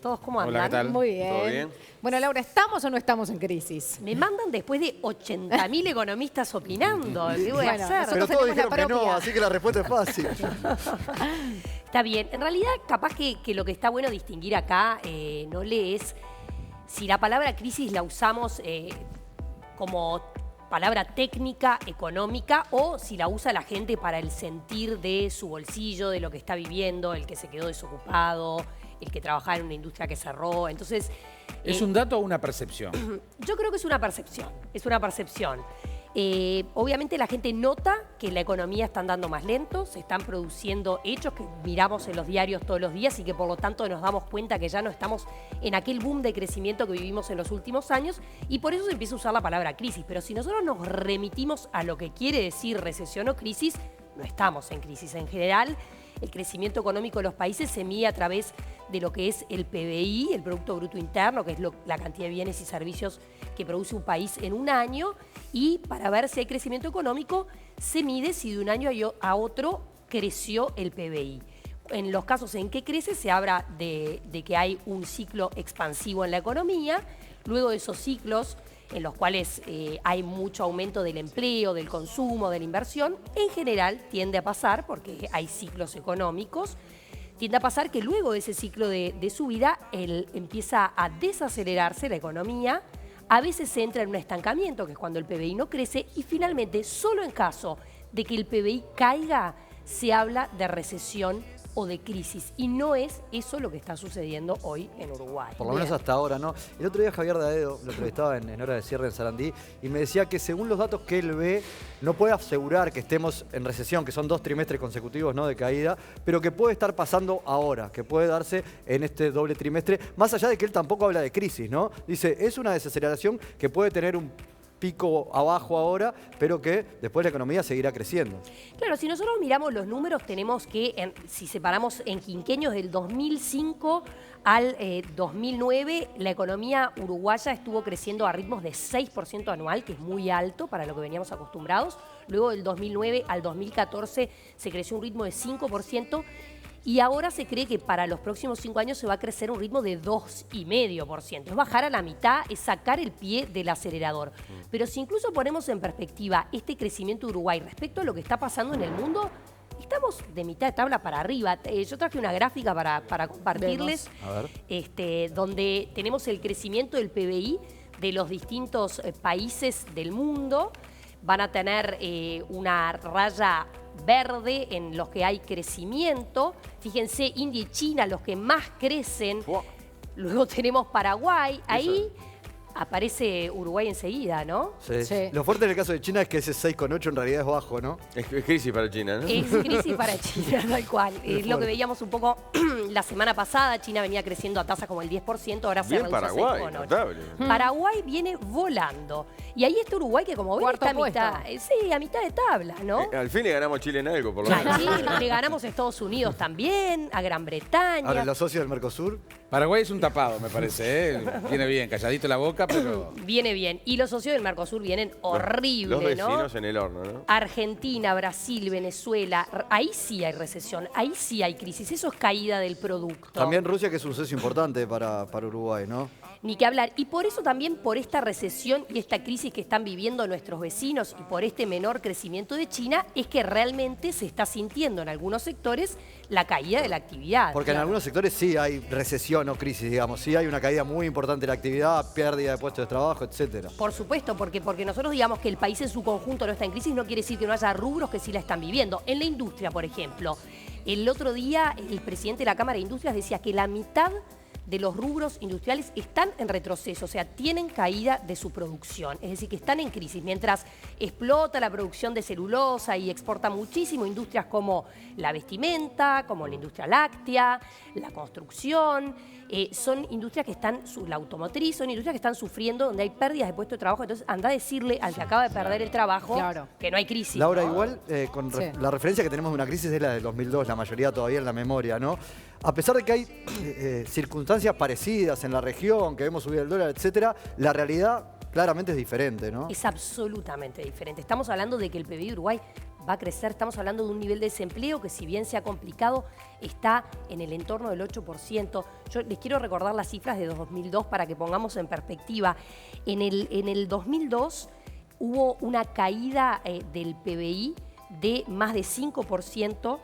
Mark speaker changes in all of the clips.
Speaker 1: todos, ¿cómo
Speaker 2: Hola,
Speaker 1: andan?
Speaker 2: ¿qué tal?
Speaker 3: Muy bien.
Speaker 2: ¿Todo bien?
Speaker 3: Bueno, Laura, ¿estamos o no estamos en crisis?
Speaker 1: Me mandan después de 80.000 economistas opinando. ¿Qué voy a
Speaker 3: Bueno,
Speaker 1: hacer?
Speaker 3: nosotros
Speaker 4: Pero todos
Speaker 3: tenemos la
Speaker 4: dijeron que no,
Speaker 3: propia.
Speaker 4: así que la respuesta es fácil.
Speaker 1: Está bien. En realidad, capaz que lo que está bueno distinguir acá, no le es si la palabra crisis la usamos como palabra técnica, económica, o si la usa la gente para el sentir de su bolsillo, de lo que está viviendo, el que se quedó desocupado, el que trabajaba en una industria que cerró. Entonces,
Speaker 2: ¿Es un dato o una percepción?
Speaker 1: yo creo que es una percepción, es una percepción. Obviamente la gente nota que la economía está andando más lento, se están produciendo hechos que miramos en los diarios todos los días y que por lo tanto nos damos cuenta que ya no estamos en aquel boom de crecimiento que vivimos en los últimos años y por eso se empieza a usar la palabra crisis. Pero si nosotros nos remitimos a lo que quiere decir recesión o crisis, no estamos en crisis. En general, el crecimiento económico de los países se mide a través de lo que es el PBI, el Producto Bruto Interno, que es la cantidad de bienes y servicios que produce un país en un año, y para ver si hay crecimiento económico se mide si de un año a otro creció el PBI. En los casos en que crece se habla de que hay un ciclo expansivo en la economía, luego de esos ciclos en los cuales hay mucho aumento del empleo, del consumo, de la inversión, en general tiende a pasar, porque hay ciclos económicos, tiende a pasar que luego de ese ciclo de subida empieza a desacelerarse la economía, a veces se entra en un estancamiento, que es cuando el PBI no crece, y finalmente, solo en caso de que el PBI caiga, se habla de recesión o de crisis. Y no es eso lo que está sucediendo hoy en Uruguay.
Speaker 4: Por lo menos hasta ahora, ¿no? El otro día Javier Daedo lo entrevistaba en Hora de Cierre en Sarandí y me decía que según los datos que él ve, no puede asegurar que estemos en recesión, que son 2 trimestres consecutivos, ¿no?, de caída, pero que puede estar pasando ahora, que puede darse en este doble trimestre, más allá de que él tampoco habla de crisis, ¿no? Dice, es una desaceleración que puede tener un pico abajo ahora, pero que después la economía seguirá creciendo.
Speaker 1: Claro, si nosotros miramos los números, tenemos que, si separamos en quinquenios del 2005 al 2009, la economía uruguaya estuvo creciendo a ritmos de 6% anual, que es muy alto para lo que veníamos acostumbrados. Luego del 2009 al 2014 se creció un ritmo de 5%. Y ahora se cree que para los próximos 5 años se va a crecer un ritmo de 2,5%. Es bajar a la mitad, es sacar el pie del acelerador. Pero si incluso ponemos en perspectiva este crecimiento de Uruguay respecto a lo que está pasando en el mundo, estamos de mitad de tabla para arriba. Yo traje una gráfica para compartirles,
Speaker 4: A ver.
Speaker 1: donde tenemos el crecimiento del PBI de los distintos países del mundo. Van a tener una raya verde en los que hay crecimiento. Fíjense, India y China, los que más crecen.
Speaker 2: Wow.
Speaker 1: Luego tenemos Paraguay. Ahí aparece Uruguay enseguida, ¿no?
Speaker 4: Sí.
Speaker 3: Sí.
Speaker 4: Lo fuerte en el caso de China es que ese 6,8 en realidad es bajo, ¿no?
Speaker 2: Es crisis para China, ¿no?
Speaker 1: Es crisis para China, tal cual. Es lo que veíamos un poco la semana pasada. China venía creciendo a tasa como el 10%, ahora se
Speaker 2: Bien
Speaker 1: reduce a
Speaker 2: Paraguay,
Speaker 1: 6,8.
Speaker 2: notable.
Speaker 1: Paraguay viene volando. Y ahí está Uruguay, que como ven
Speaker 3: Cuarto
Speaker 1: está a mitad,
Speaker 3: puesto.
Speaker 1: sí, a mitad de tabla, ¿no?
Speaker 2: Al fin le ganamos a Chile en algo, por lo menos.
Speaker 1: A Chile, le ganamos a Estados Unidos también, a Gran Bretaña.
Speaker 4: Ahora, los socios del Mercosur.
Speaker 2: Paraguay es un tapado, me parece, ¿eh? Viene bien, calladito la boca, pero...
Speaker 1: Viene bien. Y los socios del Mercosur vienen horrible,
Speaker 2: Los vecinos
Speaker 1: ¿no?
Speaker 2: en el horno, ¿no?
Speaker 1: Argentina, Brasil, Venezuela, ahí sí hay recesión, ahí sí hay crisis. Eso es caída del producto.
Speaker 4: También Rusia, que es un socio importante para Uruguay, ¿no?
Speaker 1: Ni que hablar. Y por eso también, por esta recesión y esta crisis que están viviendo nuestros vecinos y por este menor crecimiento de China, es que realmente se está sintiendo en algunos sectores la caída de la actividad.
Speaker 4: Porque en algunos sectores sí hay recesión o crisis, digamos. Sí hay una caída muy importante de la actividad, pérdida de puestos de trabajo, etcétera.
Speaker 1: Por supuesto, porque nosotros digamos que el país en su conjunto no está en crisis, no quiere decir que no haya rubros que sí la están viviendo. En la industria, por ejemplo, el otro día el presidente de la Cámara de Industrias decía que la mitad de los rubros industriales están en retroceso, o sea, tienen caída de su producción, es decir, que están en crisis. Mientras explota la producción de celulosa y exporta muchísimo industrias como la vestimenta, como la industria láctea, la construcción, son industrias que están, la automotriz, son industrias que están sufriendo, donde hay pérdidas de puestos de trabajo. Entonces, anda a decirle al que acaba de perder el trabajo que no hay crisis.
Speaker 4: Laura,
Speaker 1: ¿no?
Speaker 4: igual, la referencia que tenemos de una crisis es la del 2002, la mayoría todavía en la memoria, ¿no? A pesar de que hay circunstancias parecidas en la región, que vemos subir el dólar, etcétera, la realidad claramente es diferente, ¿no?
Speaker 1: Es absolutamente diferente. Estamos hablando de que el PBI de Uruguay va a crecer. Estamos hablando de un nivel de desempleo que, si bien se ha complicado, está en el entorno del 8%. Yo les quiero recordar las cifras de 2002 para que pongamos en perspectiva. En el 2002 hubo una caída del PBI de más de 5%,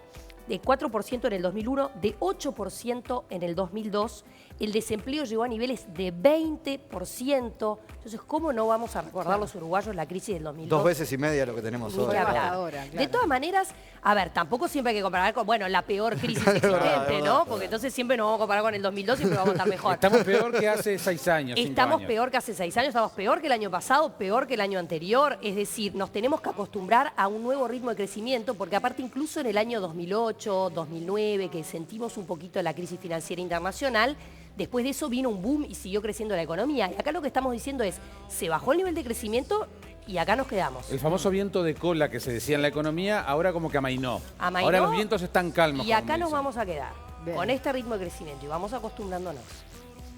Speaker 1: de 4% en el 2001, de 8% en el 2002. El desempleo llegó a niveles de 20%. Entonces, ¿cómo no vamos a recordar los uruguayos la crisis del 2002?
Speaker 4: 2 veces y media lo que tenemos
Speaker 1: Ni
Speaker 4: hoy.
Speaker 1: que hablar.
Speaker 3: Ahora, claro.
Speaker 1: De todas maneras, a ver, tampoco siempre hay que comparar con, bueno, la peor crisis existente, ¿no? Porque entonces siempre nos vamos a comparar con el 2002 y siempre vamos a estar mejor.
Speaker 2: Estamos peor que hace 6 años, 5
Speaker 1: Estamos
Speaker 2: años.
Speaker 1: peor que hace 6 años, estamos peor que el año pasado, peor que el año anterior. Es decir, nos tenemos que acostumbrar a un nuevo ritmo de crecimiento, porque aparte incluso en el año 2008, 2009, que sentimos un poquito la crisis financiera internacional, después de eso vino un boom y siguió creciendo la economía. Y acá lo que estamos diciendo es, se bajó el nivel de crecimiento y acá nos quedamos.
Speaker 2: El famoso viento de cola que se decía en la economía, ahora como que amainó.
Speaker 1: Amainó,
Speaker 2: Ahora los vientos están calmos.
Speaker 1: y
Speaker 2: como
Speaker 1: acá nos
Speaker 2: dicen.
Speaker 1: vamos a quedar
Speaker 3: Bien.
Speaker 1: con este ritmo de crecimiento y vamos acostumbrándonos.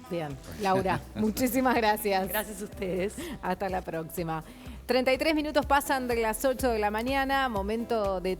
Speaker 3: Bien, Laura, muchísimas gracias.
Speaker 1: Gracias a ustedes.
Speaker 3: Hasta la próxima. 33 minutos pasan de las 8 de la mañana, momento de